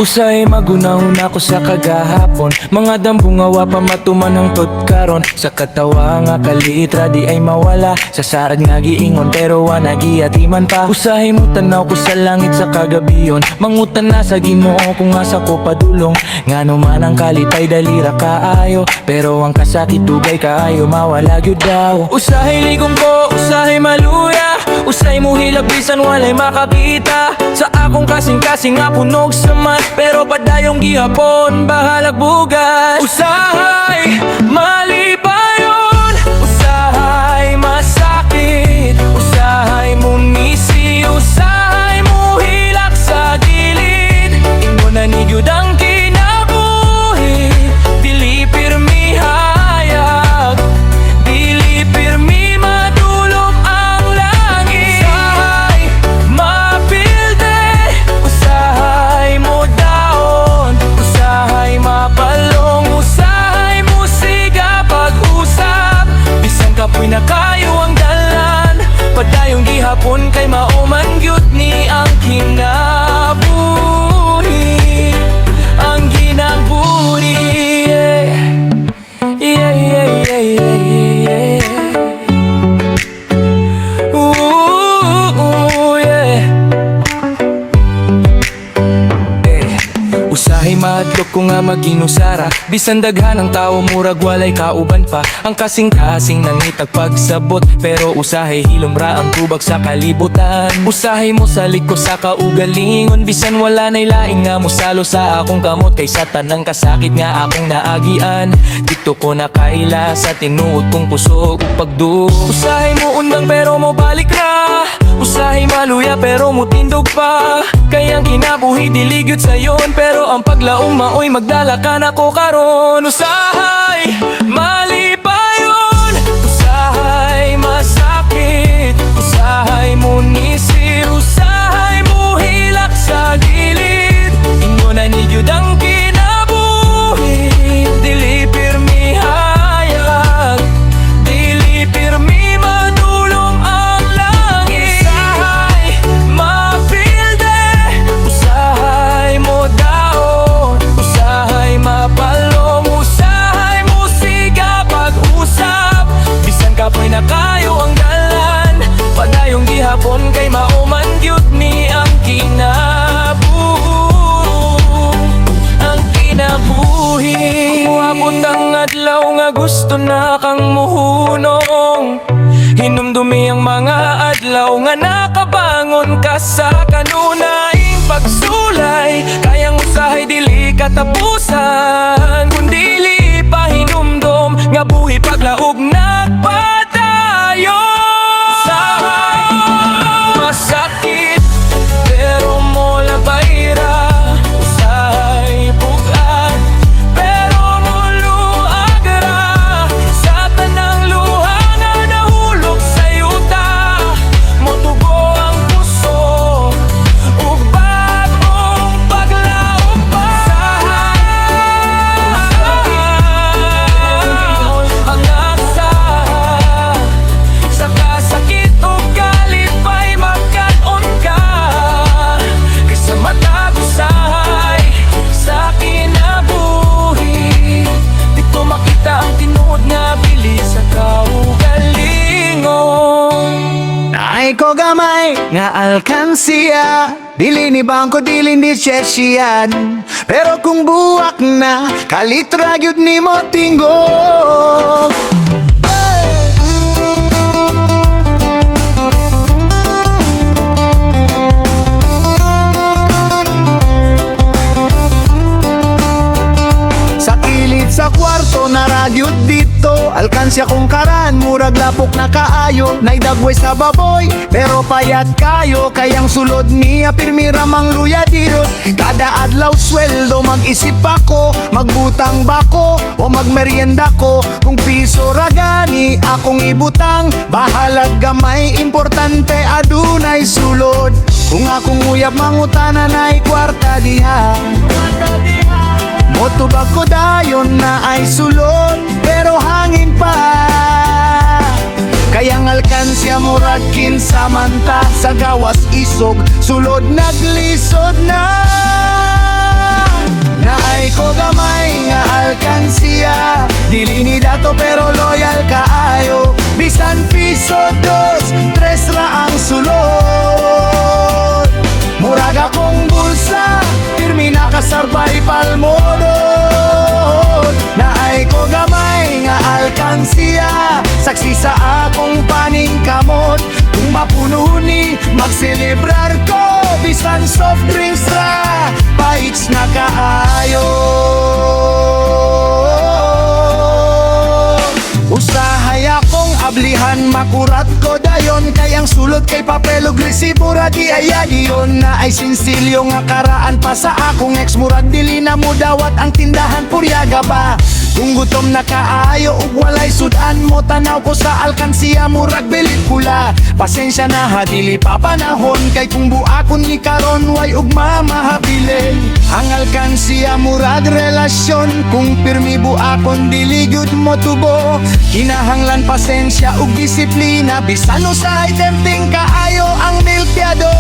Usahay magunahuna ko sa kagahapon, mga dambungawa pa matuman ng totkaron. Sa katawa nga kalitra di ay mawala, sa sarad nga giingon pero wa nagiatiman pa. Usahay mo tanaw ko sa langit sa kagabiyon, mangutan na sa Ginoo kung asa ko padulong. Ngano man ang kalitay dalira kaayo, pero ang kasakit dugay kaayo mawala gyud daw. Usahay ligong ko, usahay maluya, usahay mo hilab bisan walay makakita. Sa akong kasing-kasing nga punog sa mat, pero padayong gihapon bahalag bugas. Usahay malipayon, usahay masakit, usahay munisi, usahay mo hilak sa gilid. Ingo na ni gyud ang kinabuhi, dili pirmi hayag, dili pirmi madulom ang langit. Usahay mapilde, usahay mo daon, usahay mapalong, usahay mo siga pag-usap. Bisan kapoy na kayo ang dalan, padayong gihapon kay mauman gyud ni ang kinabuhi, ang ginabuhi. Yeah, yeah, yeah, yeah, yeah, yeah. Ooh, yeah. Usahay mahadlok ko nga maginusara, bisan daghan ang tao murag walay kauban pa. Ang kasing-kasing nangitag pagsabot, pero usahay hilom ra ang tubag sa kalibutan. Usahay mo salik ko sa kaugalingon, bisan wala nay laing nga musalo sa akong kamot. Kaysa tanang kasakit nga akong naagian, dito ko nakaila sa tinuod kong puso ug pagduo. Usahay mo undang pero mo balik ra, usahay maluya pero mo tindog pa. Kayang kinabuhi dili gyud sayon, pero ang paglaong maoy magdala ka na ko karon. Usahay malipayon, usahay masakit, usahay munisi, usahay mo hilak sa gilid. Ingo na ni gyud ang kinabuhi, dili pirmi hayag, dili pirmi madulong ang langit. Usahay mapilde, usahay mo daon, usahay mapalong, usahay mo siga pag-usap. Bisan kapoy na kayo ang dalan, padayong gihapon kay mauman gyud ni ang kinabuhi. Muabot ang adlaw nga gusto na kang muhunong, hinumdumi ang mga adlaw nga nakabangon ka sa kanunayng pagsulay. Kayang usahay dili katapusan, kundili pa hinumdom nga buhi paglaog nagpadayon. Usahay masakit pero mo labayra, usahay bugat pero mo luagra. Sa tanang luha nga nahulog sa yuta, motugo ang puso ug bagong paglaog pa. Ang asa sa kasakit ug galit pa'y magkaon ka, kaysa matag usahay sa kinabuhi. Di ko makita ang tinuod nga bilis sa kaugalingon. Naay ko gamay nga alkansiya, dili ni bangko dili ni Cheshian, pero kung buwak na kalitra gyud nimo tinggog. Sa kilid sa kwarto na ragyod dito, alkansya kong karan, murag lapok na kaayo. Naidagway sa baboy, pero payat kayo. Kayang sulod niya, pirmi ramang luya dito. Kada adlaw sweldo, mag-isip ako, magbutang bako o magmerienda ko. Kung piso ragani, akong ibutang, bahalag gamay, importante adunay sulod. Kung akong uyab mangutana na'y kwarta diha, motubag ko dayon na ay sulod, pero hangin pa. Kayang alkansya murag kinsamanta, sa gawas isog sulod naglisod na. ay ko gamay nga alkansiya. Dili ni dato pero loyal kaayo. Bisan piso, dos, tres ra ang sulod. Murag akong bulsa, pirmi na ka survival mode. Na ay ko gamay nga alkansiya. Saksi sa akong paningkamot. Kung mapuno ni, magselebrar ko. Bisan soft drinks ra, paits na kaayo. Usahay akong ablihan, makurat ko dayon. Kayang sulod kay papel ug resibo ra di ayadiyon. Na ay sinsilyo nga karaan pa sa akong ex. Murag dili na mo dawat ang tindahan, puryaga ba? Kung gutom na kaayo ug walay sudan mo, tanaw ko sa alkansiya, murag bilit pula. Pasensya na ha, dili pa panahon. Kay kung buakon ni karon, way ug mamahabilin. Ang alkansiya murag relasyon. Kung pirmi buakon, dili gyud mo tubo. Kinahanglan pasensya ug disiplina. Bisan usahay tempting kaayo ang milkyado.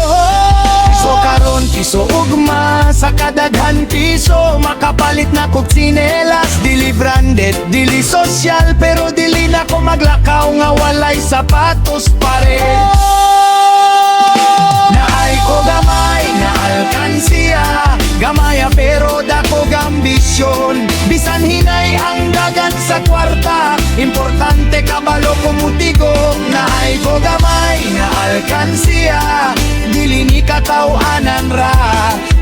So karon piso ugma sa kadaghan piso, makapalit na kog sinelas. Dili branded, dili social, pero dili na ko maglakaw nga walay sapatos pare. Na ay ko gamay na alkansiya, gamaya pero dako gambisyon. Bisan hinay ang dagan sa kwarta, importante kabalo kumutigom. Na ay ko gamay na alkansiya, dili ni katawanan ra.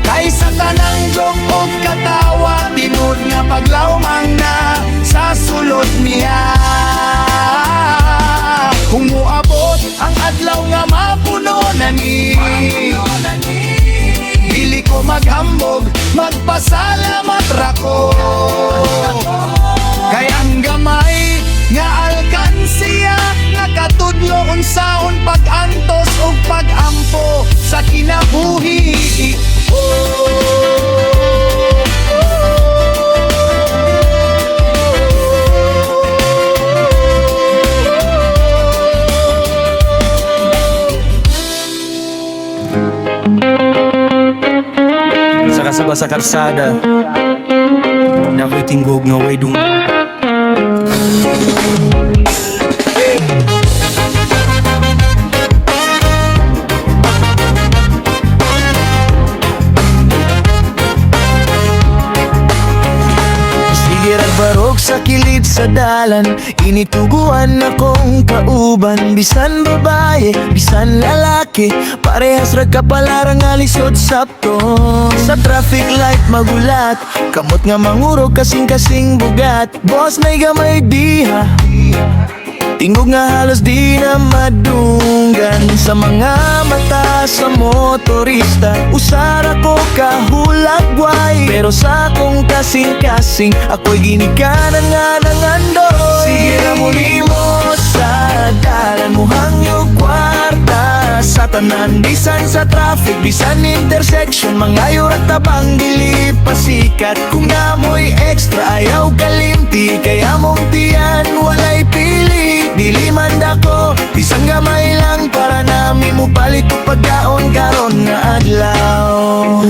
Kaysa tanang joke o katawa, tinud nga paglawmang na sa sulod niya. Kung muabot ang adlaw nga mapuno na ni, dili ko maghambog, magpasalamat ra ko. Kay ang gamay nga alkansiya, nakatudlo unsaon pag-antos ug pag-ampo sa kinabuhi. Saka sa karsada, na ko'y tinggog nga way dung. Barog sa kilid sa dalan, inituguan akong kauban. Bisan babae, bisan lalaki, parehas ra kapalarang alisod sapto. Sa traffic light magulat, kamot nga mangurog kasing-kasing bugat. Boss na'y gamay diha, tingog nga halos di na madunggan. Sa mga mata sa motorista, usara ko kahulagway, pero sa akong kasing-kasing, ako'y ginikanan nga ng andoy. Sige na muli mo sa dalan mo hangyo kwarta. Sa tanan, bisan sa traffic, bisan intersection, mangayo at tabang dili pasikat. Kung namoy extra, ayaw kalimti, kaya mong tiyan, walay pili. Dili man dako, isang gamay lang para nami mo palit o pagkaon karon nga adlaw.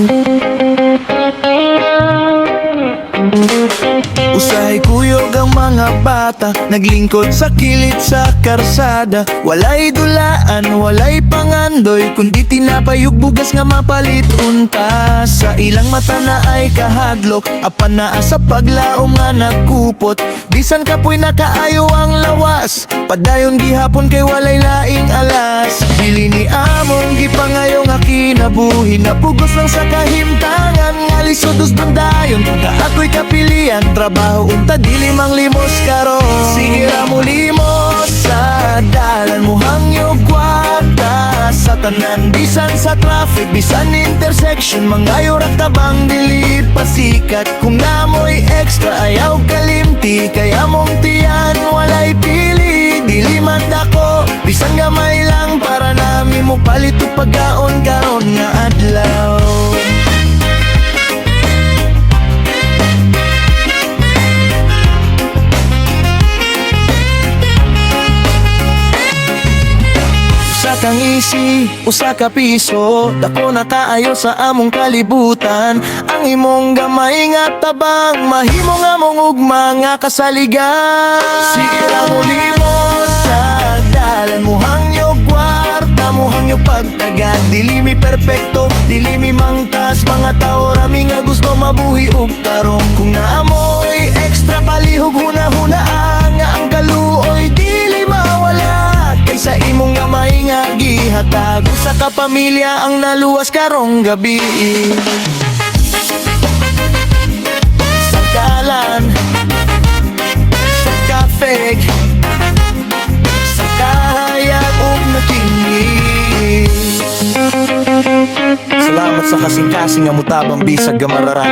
Usahay kuyog ang mga bata, naglingkod sa kilid sa karsada. Walay dulaan, walay pangandoy, kundi tinapayog bugas nga mapalit unta. Sa ilang mata na ay kahadlok, apan naa sa paglaom nga nagkupot. Bisan kapoy nakaayo ang lawas, padayon gihapon kay walay laing alas. Dili ni among gipangayo nga kinabuhi, napugos lang sa kahimtangan nga lisodos bandayon. Nga ako'y kapilian, trabaho unta dili mang limos karon. Sige ra mo limos sa dalan mo hangyo kwarta. Sa tanan, bisan sa traffic, bisan intersection, mangayo ra tabang dili pasikat. Kung namoy extra, ayaw kalimti, kaya mong tiyan, walay pili. Dili man dako, bisan gamay lang para nami mo palit o pagkaon karon nga adlaw. Sa kang isi, usa ka piso. Dako na kaayo sa among kalibutan. Ang imong gamay nga tabang, mahimo nga mong ugma nga kasaligan. Sige lang ulimos sa dalan mo hangyo kwarta mo hangyo pagtagad. Dili mi perfecto, dili mi mangtas. Mga tao rami nga gusto mabuhi og tarong. Kung naamoy extra palihog huna-hunaan nga ang kaluoy dili mawala. Kaysa imong gamay nga gihatag sa kapamilya ang naluwas karong gabi. Sa dalan, sa kafeg, sa kahayag ug natingin. Salamat sa kasing-kasing nga mutabang bisag gamararan.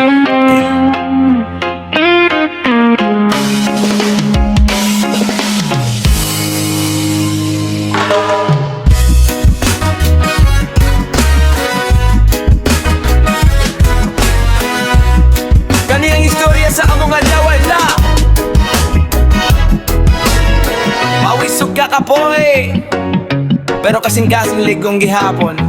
Kani ang istorya sa among adlaw la. Mawisog ka kapoy, pero kasing-kasing ligong gihapon.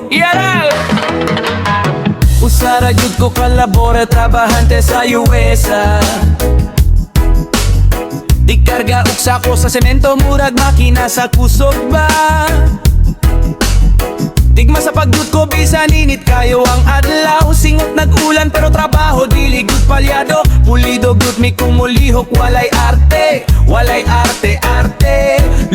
Yaral! Usara jud ko kalabora trabahante sa USA. Di karga og sako sa semento murag makina sa kusog ba. Tigma sa pagdut ko bisan init kayo ang adlaw. Singot nag-ulan pero trabaho dili gud palyado. Pulido gud mi kumulihok walay arte, walay arte.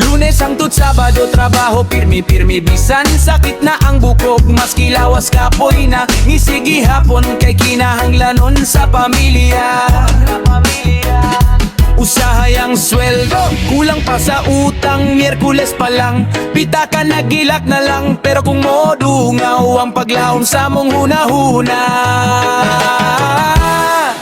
Lunes hangtod Sabado trabaho pirmi bisan sakit na ang bukog. Maski lawas kapoy na ngisigi hapon kay kinahanglanon sa pamilya. Usahay ang sweldo, kulang pa sa utang. Miyerkules pa lang, pitaka nagilak na lang. Pero kung modungaw ang paglaom sa mong huna-huna.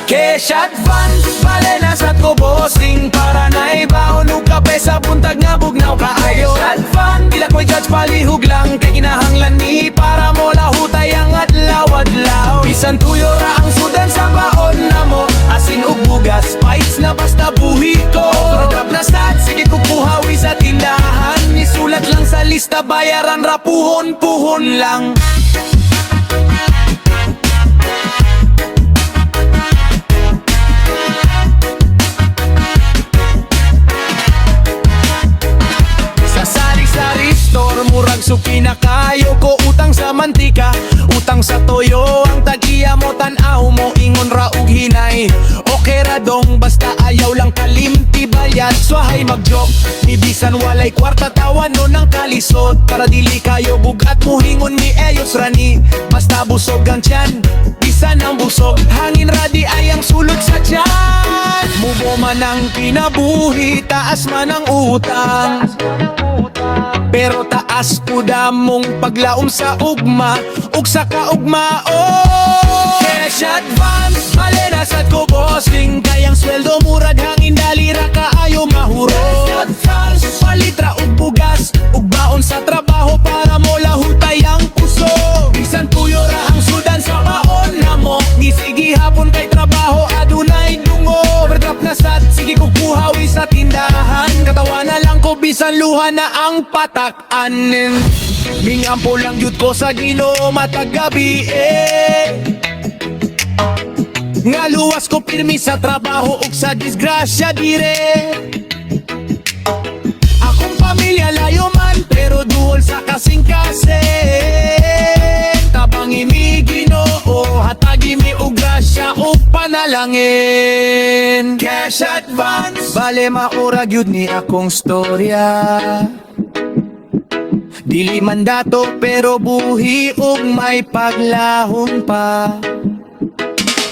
Cash advance, bale na sa ko bossing. Para na ibaon o kape sa buntag nga bugnaw kaayo. Cash advance, dila ko'y judge palihog lang. Kay kinahanglan ni para mo lahutay ang adlaw-adlaw. Bisan tuyo ra ang sudan sa baon na mo. Asin ug bugas, spice na basta buhi ko. Product na stat, sige kukuhawi sa tindahan. Isulat lang sa lista, bayaran ra puhon lang. Sa sari-sari store, murag suki na kayo ko. Utang sa mantika, utang sa toyo. Ang tagiya mo, tanaw mo, ingon ra og hinay. Okay ra dong, basta ayaw lang kalimti bayad. Swahay mag-joke, ibisan walay kwarta tawan no ng kalisod. Para dili kayo bugat mo hingon ni Eyos Rani. Basta busog ang tiyan, bisan ang busog. Hangin radi ay ang sulod sa tiyan. Mubo man ang kinabuhi, taas man ang utang. Pero taas po damong paglaom sa ugma ug sa kaugma. Oh, cash advance, bale na sad ko bossing. Kayang sweldo murag hangin dali ra kaayo mahuro. Cash advance, palitra ug bugas ug baon sa trabaho para mo lahutay ang puso. Bisan tuyo ra ang sudan sa baon na mo. Gisigi hapon kay trabaho adunay dungo. Overdraft na sad, sige kukuhawi sa tindahan. Katawa na lang ko bisan luha na ang patak-anin. Mingampo lang yun ko sa Ginoo matag gabi Nga luwas ko pirmi sa trabaho ug sa disgrasya dire. Akong pamilya layo man pero duol sa kasing-kasing. Tabangi mi Ginoo, hatagi mi og grasya ug panalangin. Cash advance, bale maurag yun ni akong storya. Dili mandato pero buhi ug may paglahon pa.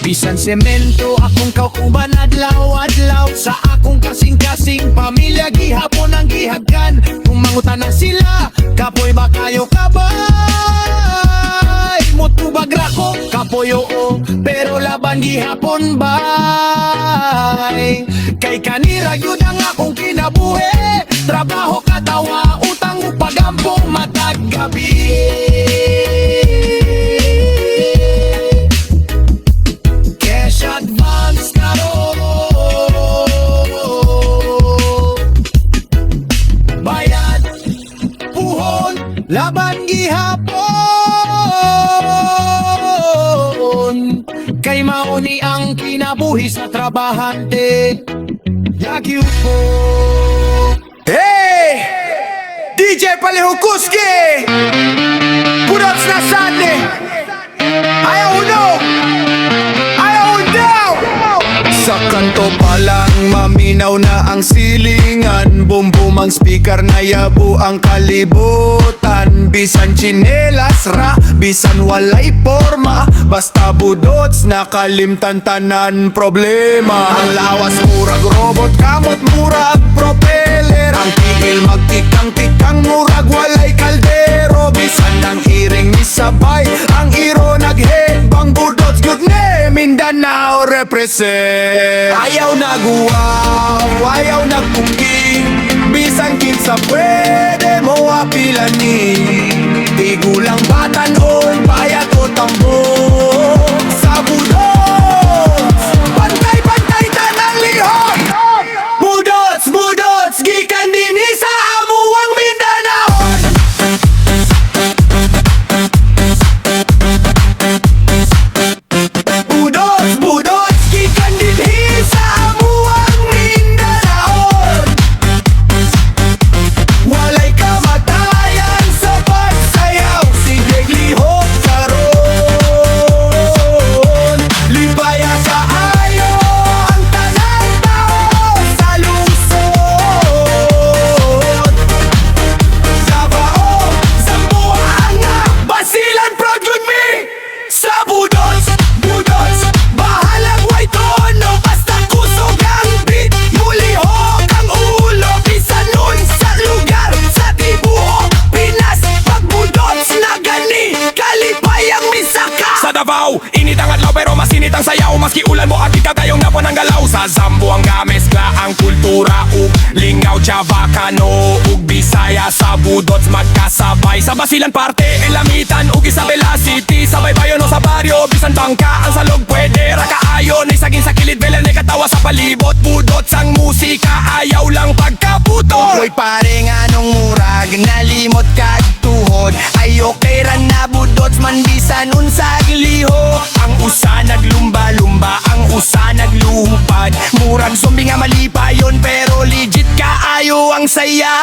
Bisan semento akong kauban adlaw-adlaw. Sa akong kasing-kasing pamilya gihapon ang gihagkan. Kung mangutana sila, kapoy ba kayo kabay? Mutubag ra ko, kapoy oo, pero laban gihapon bay. Kay kanira yun ang akong kinabuhi. Trabaho katawa, utang pagampong matag gabi. Cash advance karon. buhi sa trabahante. Yagyu po. Hey! DJ Palihukuski! Budots na sate! Ayaw no! Ayaw daw! Sa kanto pa lang maminaw na ang silingan. Boom boom ang speaker na yabo ang kalibutan. Bisan chinelas ra, bisan walay forma. Basta budots nakalimtan tanan problema. Ang lawas murag robot, kamot murag propeller. Ang tigil magtikang-tikang murag walay kaldero. Bisan ang iring misabay, ang iro nag-headbang. Budots good ne, Mindanao represent. Ayaw naguwaw, ayaw nagpungking. Bisan kinsa pwede mo apilanin. Di gulang batanon, bayat o tambong. Sa budots, pantay-pantay tanang lihok. Budots, budots, gikan din sa amuang Mindanao. Budots, budots, gikan din sa amuang Mindanao. Walay kamatayan sa pagsayaw. Sige lihok karon. Libaya sa ayo ang tanang tao sa lungsod. Davao, Zamboanga, Basilan, proud with me. Sa budots, budots, bahalang way tono. Basta kusog ang beat, mulihok ang ulo. Bisan nun sa lugar, sa tibuok Pinas. Pag budots na gani, kalipay ang misaka. Sa Davao, init ang adlaw pero masinit ang sayaw. Maski ulan mo at ikaw tayong napon ang galaw. Sa Zamboanga mezcla ang kultura ug lingaw, Chavacano ug Bisaya. Sa budots magkasabay. Sa Basilan parte, Elamitan ug Isabela City. Sa Baybayon o sa baryo, bisan bangka ang salog pwede ra kaayo. Nay saging sa kilid, belen ay katawa sa palibot. Budots ang musika, ayaw lang pagkaputo. Hoy pare nga nung murag, nalimot kag tuhod. Ay okay ra na budots man bisan unsag liho. Ang usa naglumba-lumba, ang usa nagluhupad. Murag zombie nga malipayon pero legit kaayo ang saya.